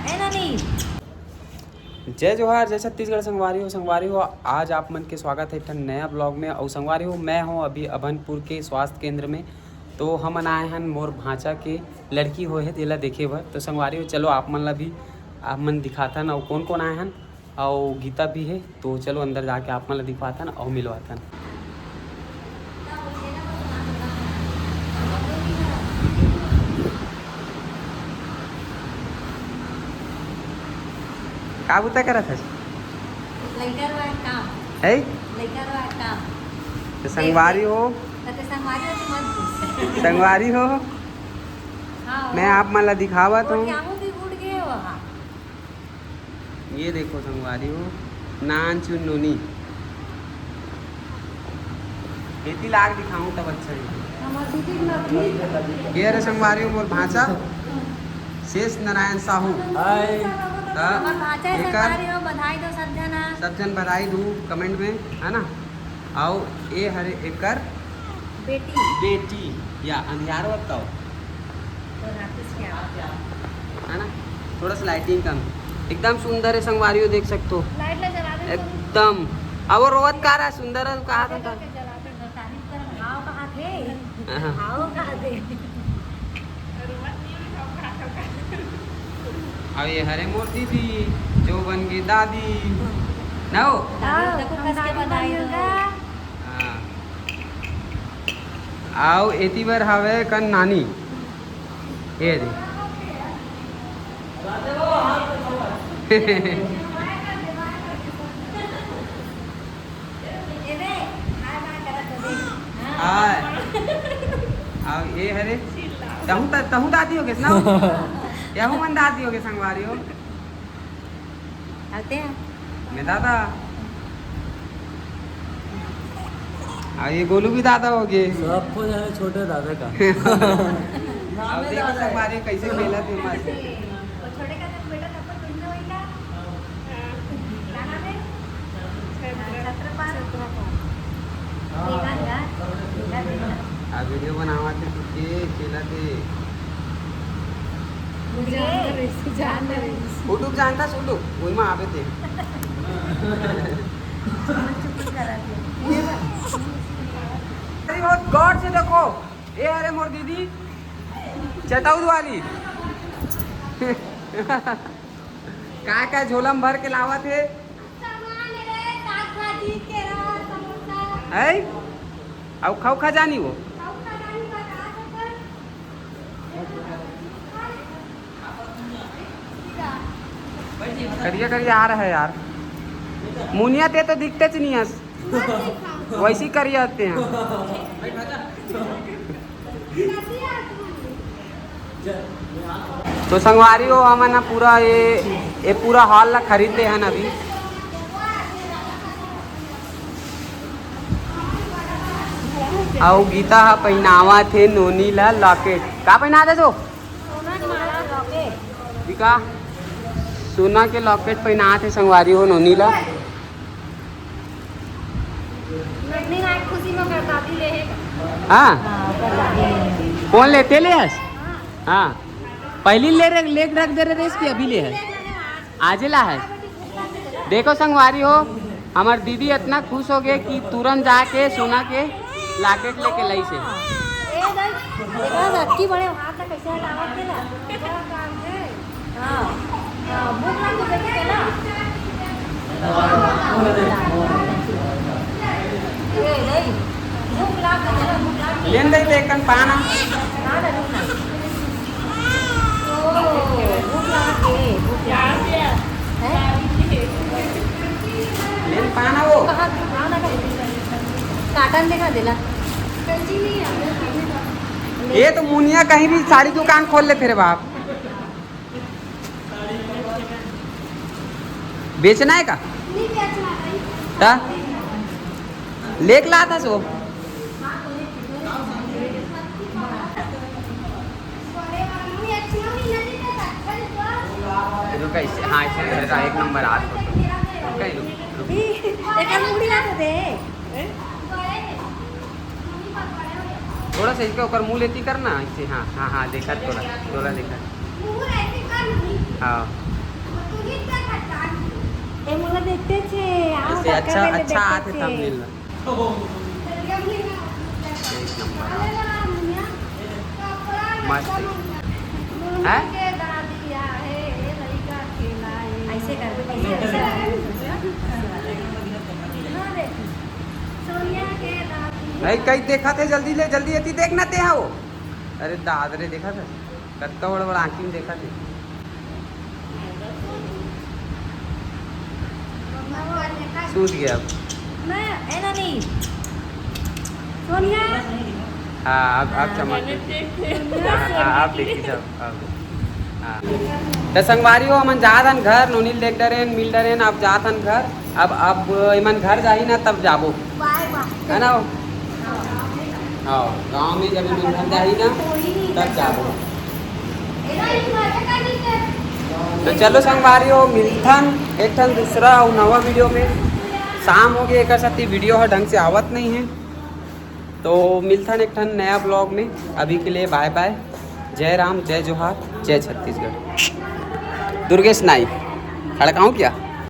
है ना नहीं। जय जोहार, जय छत्तीसगढ़ संगवारी हो। आज आप मन के स्वागत है एक नया ब्लॉग में। और संगवारी हो, मैं हूँ अभी अभनपुर के स्वास्थ्य केंद्र में। तो हम आए हैं मोर भांचा के लड़की हो है तेला देखे भर। तो संगवारी हो चलो आप मन ला भी आप मन दिखाथन और कौन कौन आए हैं और गीता भी है। तो चलो अंदर जाके आप मन ला दिखवाथन और मिलवाथन। का बुता करत हस लइका रो काम है लइका रो काम। तो संगवारी हो तते संगवारी हो तो मत पूछ। संगवारी हो हां मैं आप मन ला दिखावत हूँ। क्या भी उड़ गए वहां। ये देखो संगवारी हो नान चुन नोनी खेती लाग दिखाऊं तब अच्छा है। हमर दीदी न ये रे संगवारी हो मोर भांचा शेष नारायण साहू। हमर भाचा एकर संगवारी हो बधाई दो सब जना। सब जन बधाई दू कमेंट में है ना। आओ ये हरे एकर बेटी या अंधियार बताओ तो राकेश क्या है ना। थोड़ा सा लाइटिंग कम एकदम सुंदर है संगवारी हो देख सकते हो लाइट ला जला दे एकदम। अब वो रोवत का रहा है सुंदर है कहा था जला दे तारीफ कर। हां कहां थे हाँ। हां कहां थे। अब ये हरे मोर दीदी जो बन गई दादी ना हो। देखो कस के बधाई दो। हाँ। आओ एती बार हवे कन नानी ये दे हाय आओ ये हरे तहु दादी हो गए ना यहू मन दादी हो गए संगवारी हो आते हैं मैं दादा। और ये गोलू भी दादा हो गए सबको जाने छोटे दादा का। अब देखो संगवारी कैसे खेला थे मस्त। और छोटे का बेटा तब तक तुमने वही का क्या नाम है छत्रपाल। देखा देखा अब वीडियो बनावा थे तुझे खेला थे उटुक जानता उटुक वही में आवे थे। अरे बहुत गौर से देखो ये अरे मोर दीदी चटाउद वाली का झोलम भर के लावा थे है अब खाऊ खा जानी वो करिया करिया आ रहा है यार। मुनिया ते तो दिखते च नहीं है वैसे ही करिया आते हैं। तो संगवारी हो हम ना पूरा ये पूरा हॉल ला खरीदते हैं अभी। आओ गीता हा पहनावा थे नोनी ला लॉकेट का पहना दे जो का सोना के लॉकेट पहना थे संगवारी हो नोनी ला। खुशी में दादी ले हाँ कौन लेते ले हस हाँ पहली ले रख दे रहे इसकी अभी ले है आज ला है। देखो संगवारी हो हमार दीदी इतना खुश हो गए कि तुरंत जाके सोना के लॉकेट लेके लाई से। रखी बड़े हाथ तक कैसे हटावत के ना क्या काम है। हां भूख लगी देखे ना ए नहीं भूख लग लेन दे देखन पाना ना ना रुकना ओ भूख लग है लेन पाना वो कहां ना काटन देखा देला ये तो मुनिया कहीं भी साड़ी दुकान खोल ले फिर बाप बेचना है का ता? लेक ला था सो रुका इससे हाँ इससे मेरा एक नंबर आज थोड़ा सा इसके ऊपर मुँह लेती करना इससे। हाँ हाँ हाँ देखा थोड़ा थोड़ा देखा हाँ ए मुला देखते छे आओ ऐसे अच्छा अच्छा आते थंबनेल में। मस्त है ऐसे कर नहीं कहीं देखा थे जल्दी ले जल्दी अति देखना ते हो। अरे दादरे देखा था कत्ता बड़ा बड़ा आँखी में देखा थे। सूझ गया अब। नहीं सोनिया हाँ अब चमक आप देखी सब हाँ तो संगवारी हो मन जाथन घर नोनील देख डरेन मिल डरेन अब जाथन घर अब इमन घर जाही ना तब जाबो है ना। हाँ गाँव में जब इमन घर जाही ना तब जाबो। तो चलो संगवारी हो मिलथन एक ठन दूसरा और नवा वीडियो में। शाम हो गया एक साथ वीडियो है ढंग से आवत नहीं है तो मिलथन एक ठन नया ब्लॉग में। अभी के लिए बाय बाय। जय राम जय जोहार जय छत्तीसगढ़। दुर्गेश नाइक खड़काऊँ क्या।